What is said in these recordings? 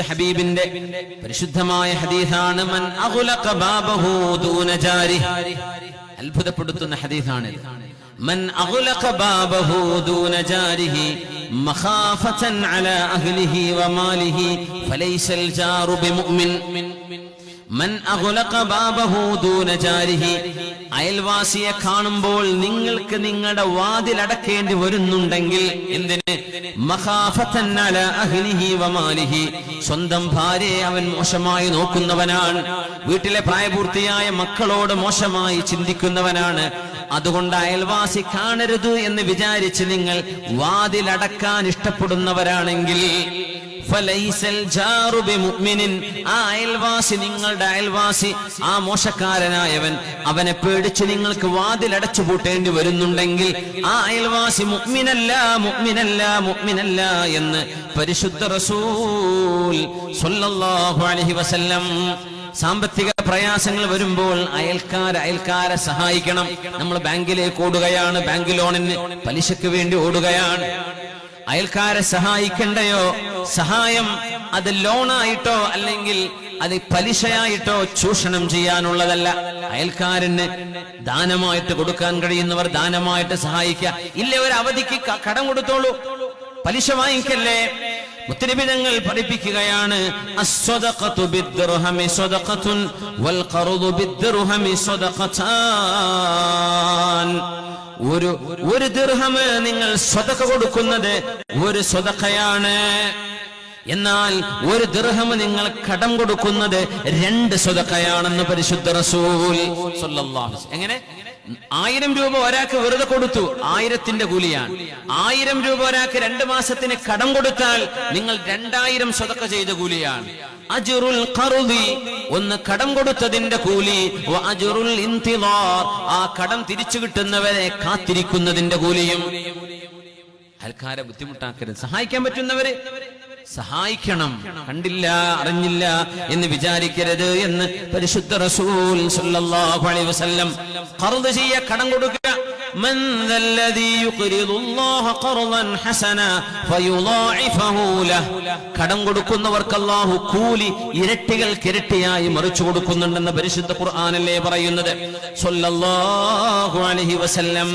ഹബീബിന്റെ പരിശുദ്ധമായ ഹദീസാണ് മൻ അഗ്ലഖ ബാബഹു ദൂന ജാരിഹി. അത്ഭുതപ്പെടുത്തുന്ന ഹദീസാണിത്. മൻ അഗ്ലഖ ബാബഹു ദൂന ജാരിഹി മഖാഫതൻ അലാ അഹ്ലിഹി വമാലിഹി ഫലൈസൽ ജാറു ബിമുഅ്മിൻ. മൻ അഗ്ലഖ ബാബഹു ദൂന ജാരിഹി. അയൽവാസിയെ കാണുമ്പോൾ നിങ്ങൾക്ക് നിങ്ങളുടെ വാതിൽ അടക്കേണ്ടി വരുന്നുണ്ടെങ്കിൽ എന്തിന്? മഖാഫതൻ അലാ അഹ്ലിഹി വമാലിഹി. സ്വന്തം ഭാര്യയെ അവൻ മോശമായി നോക്കുന്നവനാണ്, വീട്ടിലെ പ്രായപൂർത്തിയായ മക്കളോട് മോശമായി ചിന്തിക്കുന്നവനാണ്. അതുകൊണ്ട് അയൽവാസി കാണരുത് എന്ന് വിചാരിച്ച് നിങ്ങൾ വാതിലടക്കാൻ ഇഷ്ടപ്പെടുന്നവരാണെങ്കിൽ ഫലൈസൽ ജാറു ബിമുഅ്മിനിൻ. ആ അയൽവാസി, നിങ്ങളുടെ അയൽവാസി, ആ മോശക്കാരനായവൻ, അവനെ പേടിച്ച് നിങ്ങൾക്ക് വാതിലടച്ചു പൂട്ടേണ്ടി വരുന്നുണ്ടെങ്കിൽ ആ അയൽവാസി മുഅ്മിനല്ല, മുഅ്മിനല്ല, മുഅ്മിനല്ല എന്ന് പരിശുദ്ധ റസൂൽ സ്വല്ലല്ലാഹു അലൈഹി വസല്ലം. സാമ്പത്തിക പ്രയാസങ്ങൾ വരുമ്പോൾ അയൽക്കാരെ സഹായിക്കണം. നമ്മൾ ബാങ്കിലേക്ക് ഓടുകയാണ്, ബാങ്ക് ലോണിന് പലിശക്ക് വേണ്ടി ഓടുകയാണ്. അയൽക്കാരെ സഹായിക്കണ്ടയോ? സഹായം അത് ലോണായിട്ടോ അല്ലെങ്കിൽ അത് പലിശയായിട്ടോ ചൂഷണം ചെയ്യാനുള്ളതല്ല. അയൽക്കാരന് ദാനമായിട്ട് കൊടുക്കാൻ കഴിയുന്നവർ ദാനമായിട്ട് സഹായിക്കുക. ഇല്ല, ഒരു അവധിക്ക് കടം കൊടുത്തോളൂ, പലിശ വാങ്ങിക്കല്ലേ. മുത്തനബി തങ്ങൾ പഠിപ്പിക്കുകയാണ്, അസ്സദഖതു ബിദ്ദിർഹമി സദഖത്തുൻ വൽ ഖർദു ബിദ്ദിർഹമി സദഖതാൻ. ഒരു ദിർഹം നിങ്ങൾ സ്വതക്ക കൊടുക്കുന്നത് ഒരു സ്വതക്കയാണ്. എന്നാൽ ഒരു ദിർഹം നിങ്ങൾ കടം കൊടുക്കുന്നത് 2 സ്വതക്കയാണെന്ന് പരിശുദ്ധ റസൂൽ സ്വല്ലല്ലാഹു അലൈഹി വസല്ലം. എങ്ങനെ? 1000 രൂപ ഒരാൾക്ക് വെറുതെ കൊടുത്തു, 1000ന്റെ കൂലിയാണ്. 1000 രൂപ ഒരാൾക്ക് 2 മാസത്തിന് കടം കൊടുത്താൽ നിങ്ങൾ 2000 സ്വതക്ക ചെയ്ത കൂലിയാണ്. അജ്റുൽ ഖർദി, ഒന്ന് കടം കൊടുത്തതിന്റെ കൂലി, വ അജ്റുൽ ഇന്തിദാർ, ആ കടം തിരിച്ചു കിട്ടുന്നവരെ കാത്തിരിക്കുന്നതിന്റെ കൂലിയും. ആൾക്കാരെ ബുദ്ധിമുട്ടാക്കരുത്. സഹായിക്കാൻ പറ്റുന്നവരെ സഹായിക്കണം. കണ്ടില്ല അറിഞ്ഞില്ല എന്ന് വിചാരിക്കരുത് എന്ന് പരിശുദ്ധ റസൂൽ സ്വല്ലല്ലാഹു അലൈഹി വസല്ലം. ഖർദ് ചെയ്യ, കടം കൊടുക്കുക. മൻ ദല്ലദീ യുഖ്രിദുല്ലാഹ ഖർദൻ ഹസനാ ഫയുളാഇഫഹു ലഹു. കടം കൊടുക്കുന്നവർക്ക് അല്ലാഹു കൂലി ഇരട്ടികൾക്കിരട്ടിയായി മറിച്ചു കൊടുക്കുന്നുണ്ടെന്ന് പരിശുദ്ധ ഖുർആനല്ലേ പറയുന്നത് സ്വല്ലല്ലാഹു അലൈഹി വസല്ലം.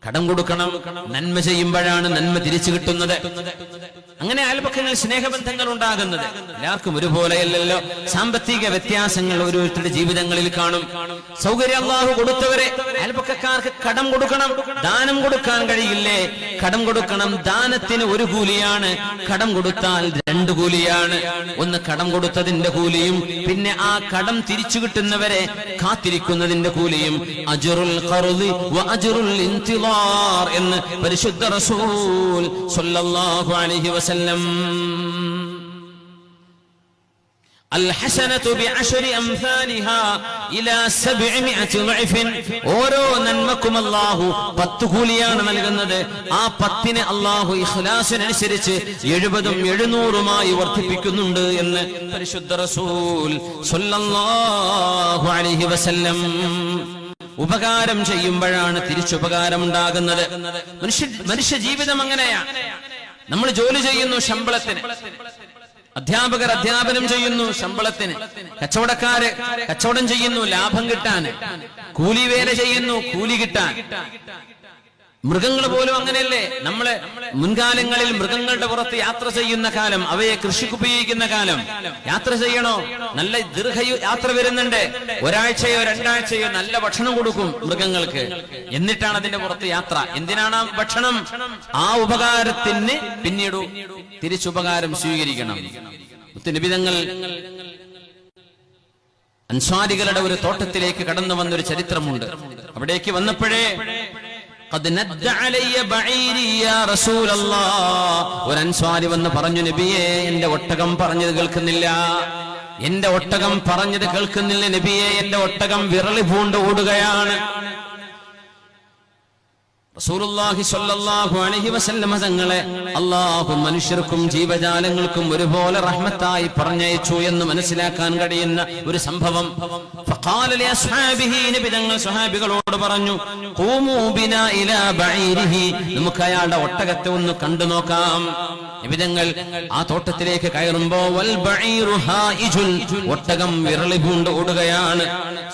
കടം കൊടുക്കണം. നന്മ ചെയ്യുമ്പോഴാണ് നന്മ തിരിച്ചു കിട്ടുന്നത്. അങ്ങനെ അയൽപക്കങ്ങൾ സ്നേഹബന്ധങ്ങൾ ഉണ്ടാകുന്നത്. എല്ലാവർക്കും ഒരുപോലെയല്ലല്ലോ. സാമ്പത്തിക വ്യത്യാസങ്ങൾ ഓരോരുത്തരുടെ ജീവിതങ്ങളിൽ കാണും. സൗകര്യം അല്ലാഹു കൊടുത്തവരെ അയൽപക്കക്കാർക്ക് കടം കൊടുക്കണം. ദാനം കൊടുക്കാൻ കഴിയില്ലേ? കടം കൊടുക്കണം. ദാനത്തിന് 1 കൂലിയാണ്, കടം കൊടുത്താൽ 2 കൂലിയാണ്. ഒന്ന് കടം കൊടുത്തതിന്റെ കൂലിയും പിന്നെ ആ കടം തിരിച്ചു കിട്ടുന്നവരെ കാത്തിരിക്കുന്നതിന്റെ കൂലിയും. അജ്റുൽ ഖർദി വ അജ്റുൽ ഇന്തിദാർ എന്ന് പരിശുദ്ധ റസൂൽ സ്വല്ലല്ലാഹു അലൈഹി വസല്ലം. الحسنة بعشر أمثالها إلى 700 ضعف. ഓരോ നന്മക്കും അല്ലാഹു 10 കൂലിയാണ് നൽകുന്നത്. ആ 10നെ അല്ലാഹു ഇഖ്ലാസിനനുസരിച്ച് 70ഉം 700ഉമായി വർദ്ധിപ്പിക്കുന്നുണ്ട് എന്ന് പരിശുദ്ധ റസൂൽ സ്വല്ലല്ലാഹു അലൈഹി വസല്ലം. ഉപകാരം ചെയ്യുമ്പോഴാണ് തിരിച്ചുപകാരം ഉണ്ടാകുന്നത്. മനുഷ്യ ജീവിതം അങ്ങനെയാണ്. നമ്മൾ ജോലി ചെയ്യുന്നു ശമ്പളത്തിന്, അധ്യാപകർ അധ്യാപനം ചെയ്യുന്നു ശമ്പളത്തിന്, കച്ചവടക്കാര് കച്ചവടം ചെയ്യുന്നു ലാഭം കിട്ടാൻ, കൂലിവേല ചെയ്യുന്നു കൂലി കിട്ടാൻ. മൃഗങ്ങൾ പോലും അങ്ങനെയല്ലേ? നമ്മളെ മുൻകാലങ്ങളിൽ മൃഗങ്ങളുടെ പുറത്ത് യാത്ര ചെയ്യുന്ന കാലം, അവയെ കൃഷിക്ക് ഉപയോഗിക്കുന്ന കാലം. യാത്ര ചെയ്യണോ? നല്ല ദീർഘയാത്ര വരുന്നുണ്ട്. ഒരാഴ്ചയോ 2 ആഴ്ചയോ നല്ല ഭക്ഷണം കൊടുക്കും മൃഗങ്ങൾക്ക്. എന്നിട്ടാണ് അതിന്റെ പുറത്ത് യാത്ര. എന്തിനാണ് ആ ഭക്ഷണം? ആ ഉപകാരത്തിന് പിന്നീട് തിരിച്ചുപകാരം സ്വീകരിക്കണം. മുത്തുനബി തങ്ങൾ അൻസ്വാരികളുടെ ഒരു തോട്ടത്തിലേക്ക് കടന്നു വന്നൊരു ചരിത്രമുണ്ട്. അവിടേക്ക് വന്നപ്പോഴേ ഒരു അൻസ്വാരി വന്ന് പറഞ്ഞു, നബിയെ, എന്റെ ഒട്ടകം പറഞ്ഞത് കേൾക്കുന്നില്ല, എന്റെ ഒട്ടകം പറഞ്ഞത് കേൾക്കുന്നില്ല നബിയെ, എന്റെ ഒട്ടകം വിറളി പൂണ്ട് ഓടുകയാണ്. റസൂലുള്ളാഹി സ്വല്ലല്ലാഹു അലൈഹി വസല്ലം തങ്ങളെ അല്ലാഹു മനുഷ്യർക്കും ജീവജാലങ്ങൾക്കും ഒരുപോലെ റഹ്മത്തായി പറഞ്ഞയച്ചു എന്ന് മനസ്സിലാക്കാൻ കഴിയുന്ന ഒരു സംഭവം. ഫഖാല ലി അസ്ഹാബിഹി, നബി തങ്ങൾ സ്വഹാബികളോട് പറഞ്ഞു, ഖൂമൂ ബിനാ ഇലാ ബഈരിഹി, നമുക്ക് അയാളുടെ ഒട്ടകത്തെ ഒന്ന് കണ്ടു നോക്കാം. നിബിതങ്ങൾ ആ തോട്ടത്തിലേക്ക് കയറുമ്പോ വൽ ബഈറു ഹായിജുൻ, ഒട്ടകം വിരളി പൂണ്ട് ഓടുകയാണ്.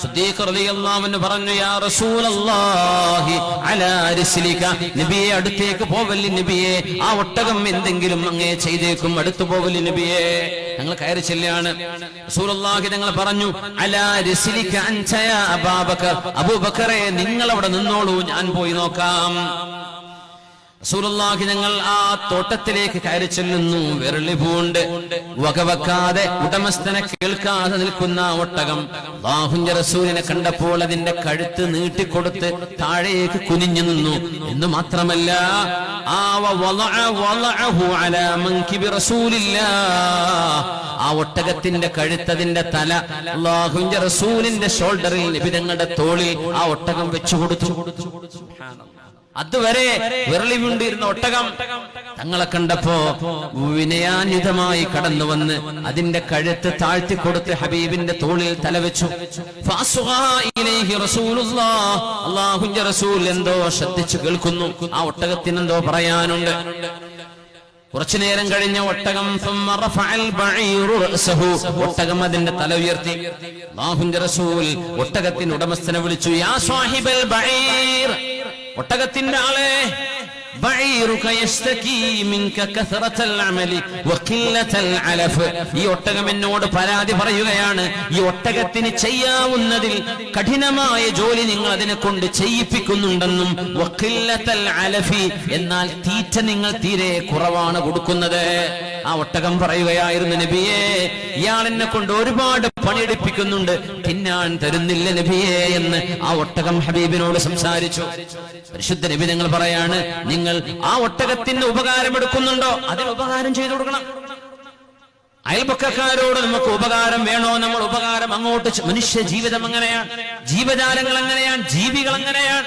സിദ്ദീഖ് റളിയല്ലാഹു അൻഹു പറഞ്ഞു, യാ റസൂലല്ലാഹി അലാ റിസ്ലിക, നബിയെ അടുത്തേക്ക് പോവല്ലി നബിയെ, ആ ഒട്ടകം എന്തെങ്കിലും അങ്ങേ ചെയ്തേക്കും, അടുത്തു പോവല്ലി നബിയെ. ഞങ്ങൾ കയറി ചെല്ലാണ്. റസൂലുള്ളാഹി തങ്ങൾ പറഞ്ഞു, അലാ റിസ്ലിക അൻത യാ അബൂബക്കർ, അബൂബക്കറെ നിങ്ങൾ അവിടെ നിന്നോളൂ, ഞാൻ പോയി നോക്കാം. റസൂലുള്ളാഹി ഞങ്ങൾ ആ തോട്ടത്തിലേക്ക് കയറി ചെല്ലുന്നു. വിരളി പൂണ്ട് വകവെക്കാതെ ഉടമസ്ഥനെ കേൾക്കാതെ നിൽക്കുന്ന ഒട്ടകം അല്ലാഹുവിന്റെ റസൂലിനെ കണ്ടപ്പോൾ അതിന്റെ കഴുത്ത് നീട്ടിക്കൊടുത്ത് താഴേക്ക് കുനിഞ്ഞു നിന്നു. എന്ന് മാത്രമല്ല, ആ ഒട്ടകത്തിന്റെ കഴുത്തതിന്റെ തല അല്ലാഹുവിന്റെ റസൂലിന്റെ ഷോൾഡറിൽ, നിബിതങ്ങളുടെ തോളിൽ ആ ഒട്ടകം വെച്ചു കൊടുത്തു. അതുവരെ വിരളി വീണ്ടിരുന്ന ഒട്ടകം തങ്ങളെ കണ്ടപ്പോ വിനയാന്വിതമായി കടന്നു വന്ന് അതിന്റെ കഴുത്ത് താഴ്ത്തിക്കൊടുത്ത് ഹബീബിന്റെ തോളിൽ തലവെച്ചു. അല്ലാഹുവിന്റെ റസൂൽ എന്തോ ശ്രദ്ധിച്ചു കേൾക്കുന്നു. ആ ഒട്ടകത്തിന് എന്തോ പറയാനുണ്ട്. കുറച്ചു നേരം കഴിഞ്ഞ ഒട്ടകം ഒട്ടകം അതിന്റെ തല ഉയർത്തി. അല്ലാഹുവിന്റെ റസൂൽ ഒട്ടകത്തിന്റെ ഉടമസ്ഥനെ വിളിച്ചു, യാ സാഹിബൽ ബഈർ, ഒട്ടകത്തിന്റെ ആളെ, ഈ ഒട്ടകം എന്നോട് പരാതി പറയുകയാണ്. ഈ ഒട്ടകത്തിന് ചെയ്യാവുന്നതിൽ കഠിനമായ ജോലി നിങ്ങൾ അതിനെ കൊണ്ട് ചെയ്യിപ്പിക്കുന്നുണ്ടെന്നും, എന്നാൽ തീറ്റ നിങ്ങൾ തീരെ കുറവാണ് കൊടുക്കുന്നത്. ആ ഒട്ടകം പറയുകയായിരുന്നു, നബിയേ, ഇയാൾ എന്നെ കൊണ്ട് ഒരുപാട് പണിയെടുപ്പിക്കുന്നുണ്ട്, തിന്നാൻ തരുന്നില്ല നബിയേ എന്ന് ആ ഒട്ടകം ഹബീബിനോട് സംസാരിച്ചു. പരിശുദ്ധ നബി നിങ്ങൾ പറയാണ്, നിങ്ങൾ ആ ഒട്ടകത്തിന്റെ ഉപകാരം എടുക്കുന്നുണ്ടോ, അതിന് ഉപകാരം ചെയ്തു കൊടുക്കണം. അയൽപക്കക്കാരോട് നമുക്ക് ഉപകാരം വേണോ, നമ്മൾ ഉപകാരം അങ്ങോട്ട്. മനുഷ്യ ജീവിതം അങ്ങനെയാണ്, ജീവജാലങ്ങൾ അങ്ങനെയാണ്, ജീവികൾ അങ്ങനെയാണ്.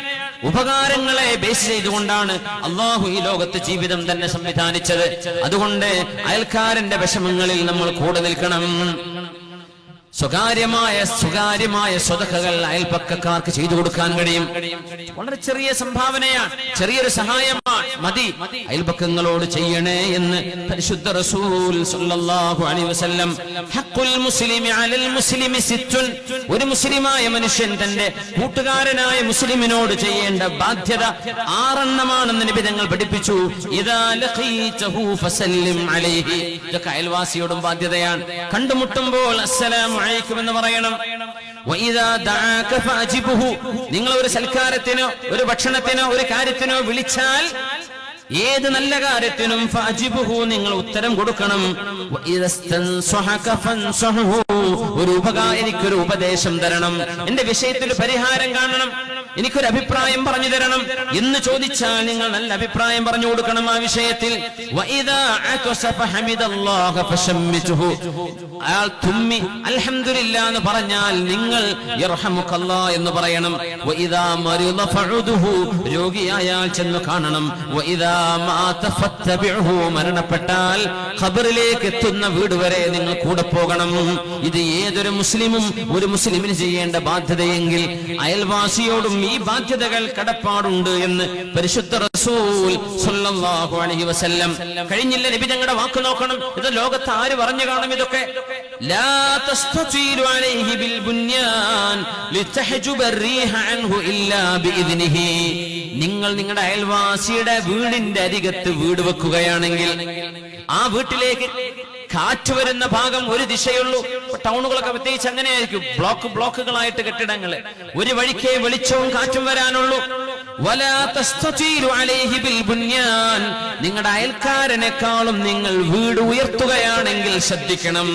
ഉപകാരങ്ങളെ ബേസ് ചെയ്തുകൊണ്ടാണ് അള്ളാഹു ഈ ലോകത്ത് ജീവിതം തന്നെ സംവിധാനിച്ചത്. അതുകൊണ്ട് അയൽക്കാരന്റെ വിഷമങ്ങളിൽ നമ്മൾ കൂടെ നിൽക്കണം. സ്വകാര്യമായ സ്വതക്കകൾ അയൽപക്കക്കാർക്ക് ചെയ്തു കൊടുക്കാൻ കഴിയും. വളരെ ചെറിയ സംഭാവനയാണ്, ചെറിയൊരു സഹായമാണ്, മതി. അയൽപക്കങ്ങളോട് ചെയ്യണേ എന്ന് പരിശുദ്ധ റസൂൽ സല്ലല്ലാഹു അലൈഹി വസല്ലം. ഹഖ്ഖുൽ മുസ്ലിമി അലൽ മുസ്ലിമി സിത്തുൻ, ഒരു മുസ്ലിമായ മനുഷ്യൻ തന്റെ കൂട്ടുകാരനായ മുസ്ലിമിനോട് ചെയ്യേണ്ട ബാധ്യത 6 നബി തങ്ങൾ പഠിപ്പിച്ചു. ഇദാ ലഖീതഹു ഫസല്ലിം അലൈഹി, ഇതൊക്കെ അയൽവാസിയോടും ബാധ്യതയാണ്. കണ്ടുമുട്ടുമ്പോൾ അസ്സലാമു എന്ന് പറയണം. നിങ്ങൾ ഒരു സൽക്കാരത്തിനോ ഒരു ഭക്ഷണത്തിനോ ഒരു കാര്യത്തിനോ വിളിച്ചാൽ, ഏത് നല്ല കാര്യത്തിനും ഫഅജിബുഹു, നിങ്ങൾ ഉത്തരം കൊടുക്കണം. എനിക്കൊരു ഉപദേശം തരണം, എന്റെ വിഷയത്തിൽ പരിഹാരം കാണണം, എനിക്കൊരു അഭിപ്രായം പറഞ്ഞു തരണം എന്ന് ചോദിച്ചാൽ നിങ്ങൾ നല്ല അഭിപ്രായം പറഞ്ഞു കൊടുക്കണം ആ വിഷയത്തിൽ. അയാൾ തുമ്മി അൽഹംദുലില്ലാ എന്ന് പറഞ്ഞാൽ നിങ്ങൾ യർഹമുകല്ലാ എന്ന് പറയണം. രോഗിയായാൽ ചെന്ന് കാണണം. മരണപ്പെട്ടാൽ ഖബറിലേക്ക് എത്തുന്ന വീട് വരെ നിങ്ങൾ കൂടെ പോകണം. ഇത് ഏതൊരു മുസ്ലിമും ഒരു മുസ്ലിമിന് ചെയ്യേണ്ട ബാധ്യതയെങ്കിൽ അയൽവാസിയോടും ഈ ബാധ്യതകൾ കടപ്പാടുണ്ട് എന്ന് പരിശുദ്ധ റസൂൽ സല്ലല്ലാഹു അലൈഹി വസല്ലം. കഴിഞ്ഞില്ല നബി തങ്ങളുടെ വാക്ക് നോക്കണം. ഇത് ലോകത്ത് ആര് പറഞ്ഞു കാണും ഇതൊക്കെ? ലാ തസ്തീലു അലൈഹി ബിൽ ബുന്യാൻ ലിതഹജുബ الرീഹ അൻഹു ഇല്ലാ ബിഇദ്നിഹി. നിങ്ങൾ നിങ്ങളുടെ അയൽവാസിയുടെ വീടിന്റെ അരികത്ത് വീട് വെക്കുകയാണെങ്കിൽ ആ വീട്ടിലേക്ക് കാറ്റ് വരുന്ന ഭാഗം ഒരു ദിശയുള്ളൂ. ടൗണുകളൊക്കെ പ്രത്യേകിച്ച് അങ്ങനെയായിരിക്കും, ബ്ലോക്കുകളായിട്ട് കെട്ടിടങ്ങള്, ഒരു വഴിക്കേ വെളിച്ചവും കാറ്റും വരാനുള്ളൂ. നിങ്ങളുടെ അയൽക്കാരനെക്കാളും നിങ്ങൾ വീട് ഉയർത്തുകയാണെങ്കിൽ ശ്രദ്ധിക്കണം.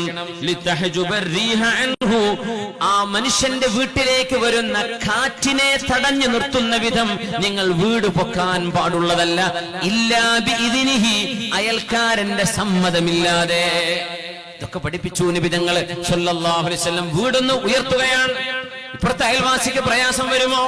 ആ മനുഷ്യന്റെ വീട്ടിലേക്ക് വരുന്ന കാറ്റിനെ തടഞ്ഞു നിർത്തുന്ന വിധം നിങ്ങൾ വീട് പൊക്കാൻ പാടുള്ളതല്ല. ഇല്ലാ ബിഇദ്നിഹി, അയൽക്കാരന്റെ സമ്മതമില്ലാതെ. ഇതൊക്കെ പഠിപ്പിച്ചു നബി തങ്ങൾ സല്ലല്ലാഹു അലൈഹി വസല്ലം. വീടൊന്ന് ഉയർത്തുകയാണ്. ഇപ്പുറത്തെ അയൽവാസിക്ക് പ്രയാസം വരുമോ,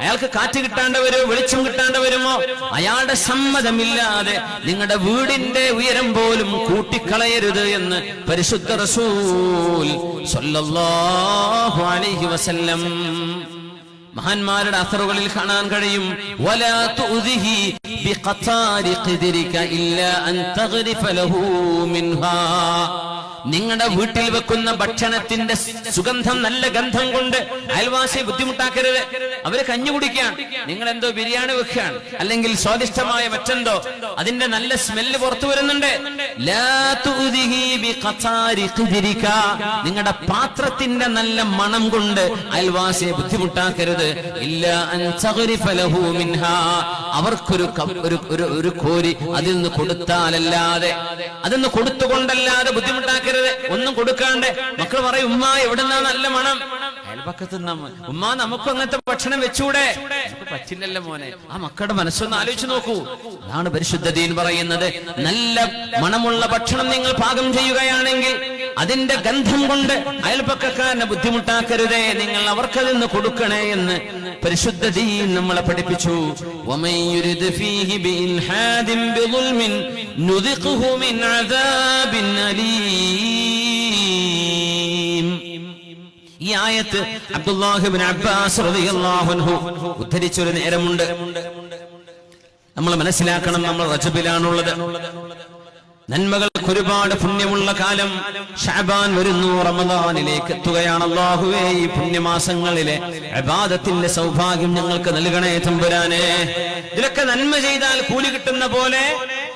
അയാൾക്ക് കാറ്റ് കിട്ടാണ്ട് വരുമോ, വെളിച്ചം കിട്ടാണ്ട് വരുമോ, അയാളുടെ സമ്മതമില്ലാതെ നിങ്ങളുടെ വീടിന്റെ ഉയരം പോലും കൂട്ടിക്കളയരുത് എന്ന് പരിശുദ്ധ റസൂൽ സല്ലല്ലാഹു അലൈഹി വസല്ലം. മഹാന്മാരുടെ അസറുകളിൽ കാണാൻ കഴിയും, വലാ തുദിഹി ബിഖതാരി ഖിദ്രിക ഇല്ലാ അൻ തഗ്രിഫ ലഹു മിൻഹാ. നിങ്ങളുടെ വീട്ടിൽ വെക്കുന്ന ഭക്ഷണത്തിന്റെ സുഗന്ധം, നല്ല ഗന്ധം കൊണ്ട് അയൽവാസിയെ ബുദ്ധിമുട്ടാക്കരുത്. അവര് കഞ്ഞി കുടിക്കാൻ, നിങ്ങൾ എന്തോ ബിരിയാണി വെക്കുകയാണ്, അല്ലെങ്കിൽ സ്വാദിഷ്ടമായ മറ്റെന്തോ, അതിന്റെ നല്ല സ്മെല്ല് പുറത്തു വരുന്നുണ്ട്. ലാ തുദിഹി ബിഖതാരി ഖിദ്രിക, നിങ്ങളുടെ പാത്രത്തിന്റെ നല്ല മണം കൊണ്ട് അയൽവാസിയെ ബുദ്ധിമുട്ടാക്കരുത്. ഇല്ലാ അൻ തഗ്രിഫ ലഹു മിൻഹാ, അവർക്കൊരു കോരി അതിൽ നിന്ന് കൊടുത്താലല്ലാതെ, അതിന്ന് കൊടുത്തുകൊണ്ടല്ലാതെ ബുദ്ധിമുട്ടാക്കരുത്. ഒന്നും കൊടുക്കാണ്ട് മക്കൾ പറയും, ഉമ്മ എവിടുന്നാ നല്ല മണം, അയൽപക്കത്ത് ഉമ്മ നമുക്കും അങ്ങനത്തെ ഭക്ഷണം വെച്ചൂടെ, പറ്റില്ലല്ലോ മോനെ. ആ മക്കളുടെ മനസ്സൊന്ന് ആലോചിച്ച് നോക്കൂ. അതാണ് പരിശുദ്ധ ദീൻ പറയുന്നത്. നല്ല മണമുള്ള ഭക്ഷണം നിങ്ങൾ പാകം ചെയ്യുകയാണെങ്കിൽ അതിന്റെ ഗന്ധം കൊണ്ട് അയൽപക്കക്കാരനെ ബുദ്ധിമുട്ടാക്കരുതേ, നിങ്ങൾ അവർക്കതിൽ നിന്ന് കൊടുക്കണേ എന്ന് പരിശുദ്ധ ദീൻ നമ്മളെ പഠിപ്പിച്ചു. വമൻ യുരിദ് ഫീഹി ബിഇൽഹാദിൻ ബിളുൽമിൻ നുദിഖുഹു മിൻ അദാബിൻ അലീം. ഈ ആയത്ത് അബ്ദുല്ലാഹ് ഇബ്നു അബ്ബാസ് റളിയല്ലാഹു അൻഹു ഉദ്ധരിച്ചൊരു നേരമുണ്ട്. നമ്മൾ മനസ്സിലാക്കണം, നമ്മൾ റജബിലാണുള്ളത്. നന്മകൾക്ക് ഒരുപാട് പുണ്യമുള്ള കാലം ശഅബാൻ വരുന്നു, റമദാനിലേക്ക് എത്തുകയാണ്. അല്ലാഹുവേ, ഈ പുണ്യമാസങ്ങളിലെ ഇബാദത്തിന്റെ സൗഭാഗ്യം ഞങ്ങൾക്ക് നൽകണേ തമ്പുരാനെ. ഇതിലൊക്കെ നന്മ ചെയ്താൽ കൂലി കിട്ടുന്ന പോലെ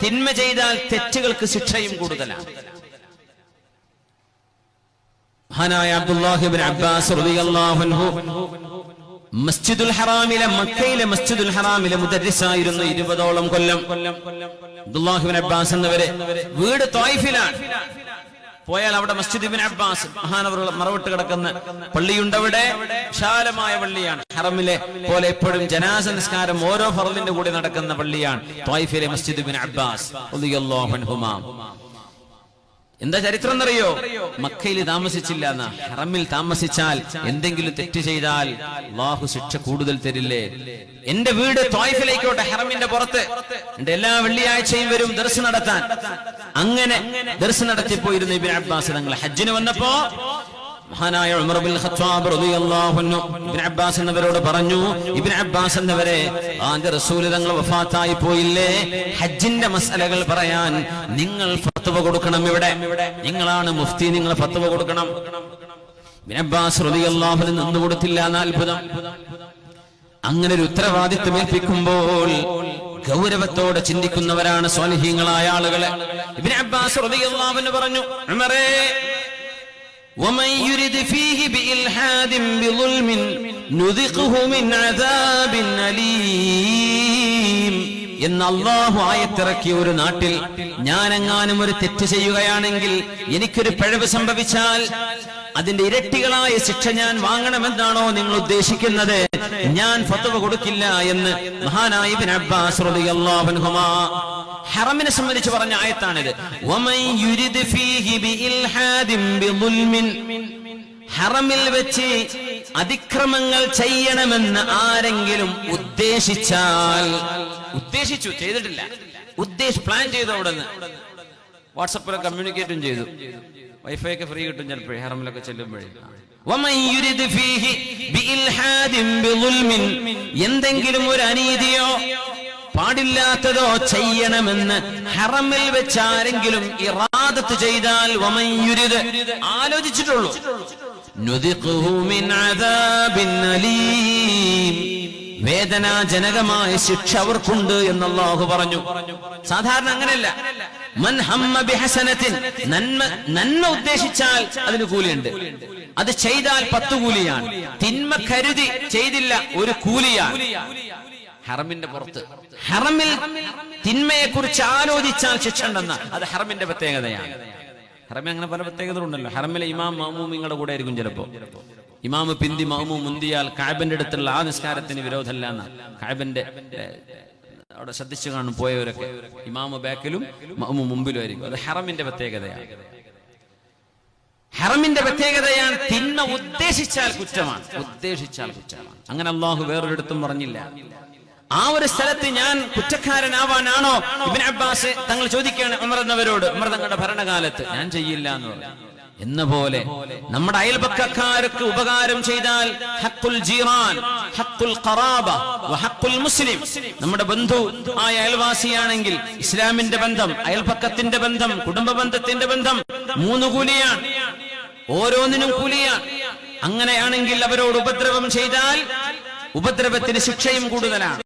തിന്മ ചെയ്താൽ തെറ്റുകൾക്ക് ശിക്ഷയും കൂടുതലാണ്. മഹാനായ അബ്ദുല്ലാഹ് ഇബ്നു അബ്ബാസ് റളിയല്ലാഹു അൻഹു മസ്ജിദുൽ ഹറാമിലെ, മക്കയിലെ മസ്ജിദുൽ ഹറാമിലെ മുദർരിസായിരുന്നു 20ഓളം കൊല്ലം. അബ്ദുല്ലാഹ് ഇബ്നു അബ്ബാസ് എന്നവരെ വീട് ത്വായിഫിലാണ്. പോയാൽ അവിടെ മസ്ജിദ് ഇബ്നു അബ്ബാസ് മഹാനവർ മറവിട്ട് കിടക്കുന്ന പള്ളിയുണ്ട്. അവിടെ വിശാലമായ പള്ളിയാണ്. ഹറമിലെ പോലെ എപ്പോഴും ജനാസ നിസ്കാരം ഓരോ ഫർളിന്റെ കൂടെ നടക്കുന്ന പള്ളിയാണ് ത്വായിഫിലെ മസ്ജിദ് ഇബ്നു അബ്ബാസ് റളിയല്ലാഹു അൻഹുമാ. എന്താ ചരിത്രം എന്നറിയോ? മക്കയിൽ താമസിച്ചില്ല എന്നാ. ഹറമിൽ താമസിച്ചാൽ എന്തെങ്കിലും തെറ്റ് ചെയ്താൽ അല്ലാഹു ശിക്ഷ കൂടുതൽ തരില്ലേ. എന്റെ വീട് ത്വായിഫിലേക്കോട്ടെ, ഹറമിന്റെ പുറത്ത്. എന്റെ എല്ലാ വെള്ളിയാഴ്ചയും വരും ദർസ് നടത്താൻ. അങ്ങനെ ദർസ് നടത്തിപ്പോയിരുന്നു ഇബ്നു അബ്ബാസ്. തങ്ങൾ ഹജ്ജിന് വന്നപ്പോ മഹാനായ ഉമർ ഇബ്നുൽ ഖത്താബ് റളിയല്ലാഹു അൻഹു ഇബ്നു അബ്ബാസ് എന്നവരോട് പറഞ്ഞു, ഇബ്നു അബ്ബാസ് എന്നവരെ, ആന്റെ റസൂൽ തങ്ങൾ വഫാത്തായി പോയില്ലേ, ഹജ്ജിന്റെ മസലകൾ പറയാൻ നിങ്ങൾ ഫത്വ കൊടുക്കണം. ഇവിടെ നിങ്ങളാണ് മുഫ്തി, നിങ്ങൾ ഫത്വ കൊടുക്കണം. ഇബ്നു അബ്ബാസ് റളിയല്ലാഹു അൻഹു നിന്നു കൊടുത്തില്ല എന്ന അത്ഭുതം. അങ്ങനെ ഒരു ഉത്തരവാദിത്വം ഏൽപ്പിക്കുമ്പോൾ ഗൗരവത്തോടെ ചിന്തിക്കുന്നവരാണ് സ്വാലിഹീങ്ങളായ ആളുകൾ. ഇബ്നു അബ്ബാസ് റളിയല്ലാഹു അൻഹു പറഞ്ഞു, ഉമറേ, ومن يرد فيه بإلحاد بظلم نذقه من عذاب أليم. എന്ന് അല്ലാഹു ആയത്തിറക്കിയ ഒരു നാട്ടിൽ ഞാനെങ്ങാനും ഒരു തെറ്റ് ചെയ്യുകയാണെങ്കിൽ, എനിക്കൊരു പിഴവ് സംഭവിച്ചാൽ അതിന്റെ ഇരട്ടികളായ ശിക്ഷ ഞാൻ വാങ്ങണമെന്നാണോ നിങ്ങൾ ഉദ്ദേശിക്കുന്നത്? ഞാൻ ഫത്വ കൊടുക്കില്ല എന്ന് മഹാനായ ഇബ്നു അബ്ബാസ് റളിയല്ലാഹു അൻഹുമാ ഹറമിനെ സംബന്ധിച്ച് പറഞ്ഞ ആയത്താണിത്. വമൻ യുരിദ് ഫീഹി ബിഇൽഹാദിൻ ബിളുൽമിൻ, ഹറമിൽ വെച്ച് അതിക്രമങ്ങൾ ചെയ്യണമെന്ന് ആരെങ്കിലും ഉദ്ദേശിച്ചാൽ, ഉദ്ദേശിച്ചു, ചെയ്തിട്ടില്ല, പ്ലാൻ ചെയ്തു, അവിടെ നിന്ന് വാട്സപ്പിൽ കമ്മ്യൂണിക്കേറ്റും ചെയ്തു. വൈഫൈ ഒക്കെ ഫ്രീ കിട്ടും ചിലപ്പോഴേ ഹറമിലൊക്കെ ചെല്ലുമ്പോഴേ. വമൻ യുരിദ് ഫീഹി ബിഇൽഹാദിൻ ബിളുൽമിൻ, എന്തെങ്കിലും ഒരു അനീതിയോ പാടില്ലാത്തതോ ചെയ്യണമെന്ന് ഹറമിൽ വെച്ച് ആരെങ്കിലും ഇറാദത്ത് ചെയ്താൽ, വമൻ യുരിദ്, ആലോചിച്ചിട്ടുള്ളൂ, നുദിഖുഹു മിൻ അദാബിൻ അലീം, വേദനാജനകമായ ശിക്ഷ അവർക്കുണ്ട് എന്ന് അല്ലാഹു പറഞ്ഞു. സാധാരണ അങ്ങനെയല്ല. മൻ ഹമ്മ ബിഹസനത്തിൻ, നന്മ ഉദ്ദേശിച്ചാൽ അതിന് കൂലിയുണ്ട്. അത് ചെയ്താൽ 10 കൂലിയാണ്. തിന്മ കരുതി ചെയ്തില്ല, ഒരു കൂലിയാണ്. ഹറമിന്റെ പുറത്ത്, ഹറമിൽ തിന്മയെ കുറിച്ച് ആലോചിച്ചാൽ ശിക്ഷ ഉണ്ടെന്ന, അത് ഹറമിന്റെ പ്രത്യേകതയാണ്. ഹറമിൽ അങ്ങനെ പല പ്രത്യേകതകളുണ്ടല്ലോ. ഹറമിലെ ഇമാം മഅ്മൂമിങ്ങളുടെ കൂടെ ആയിരിക്കും ചിലപ്പോ. ഇമാമ് പിന്തി മഅ്മൂം മുന്തിയാൽ കഅബന്റെ അടുത്തുള്ള ആ നിസ്കാരത്തിന് വിരോധമല്ല എന്ന. കഅബന്റെ അവിടെ ശ്രദ്ധിച്ചു കാണും പോയവരൊക്കെ, ഇമാമ് ബാക്കിലും മഅ്മൂം മുമ്പിലും ആയിരിക്കും. അത് ഹറമിന്റെ പ്രത്യേകതയാണ്. ഹറമിന്റെ പ്രത്യേകതയാണ് തിന്മ ഉദ്ദേശിച്ചാൽ കുറ്റമാണ്, ഉദ്ദേശിച്ചാൽ കുറ്റമാണ്. അങ്ങനെ അല്ലാഹു വേറൊരിടത്തും പറഞ്ഞില്ല. ആ ഒരു സ്ഥലത്ത് ഞാൻ കുറ്റക്കാരനാവാനാണോ? ഇബ്നു അബ്ബാസ് തങ്ങൾ ചോദിക്കുകയാണ് ഉമർ എന്നവരോട്. ഉമർ തങ്ങളുടെ ഭരണകാലത്ത് ഞാൻ ചെയ്യില്ല എന്ന് പറഞ്ഞു. എന്ന പോലെ നമ്മുടെ അയൽപക്കക്കാർക്ക് ഉപകാരം ചെയ്താൽ ഹഖ്ഖുൽ ജീറാൻ, ഹഖ്ഖുൽ ഖറാബ വ ഹഖ്ഖുൽ മുസ്ലിം. നമ്മുടെ ബന്ധു ആയ അയൽവാസിയാണെങ്കിൽ ഇസ്ലാമിന്റെ ബന്ധം, അയൽപക്കത്തിന്റെ ബന്ധം, കുടുംബ ബന്ധത്തിന്റെ ബന്ധം 3 കൂലിയാണ്, ഓരോന്നിനും കൂലിയാണ്. അങ്ങനെയാണെങ്കിൽ അവരോട് ഉപദ്രവം ചെയ്താൽ ഉപദ്രവത്തിന് ശിക്ഷയും കൂടുതലാണ്.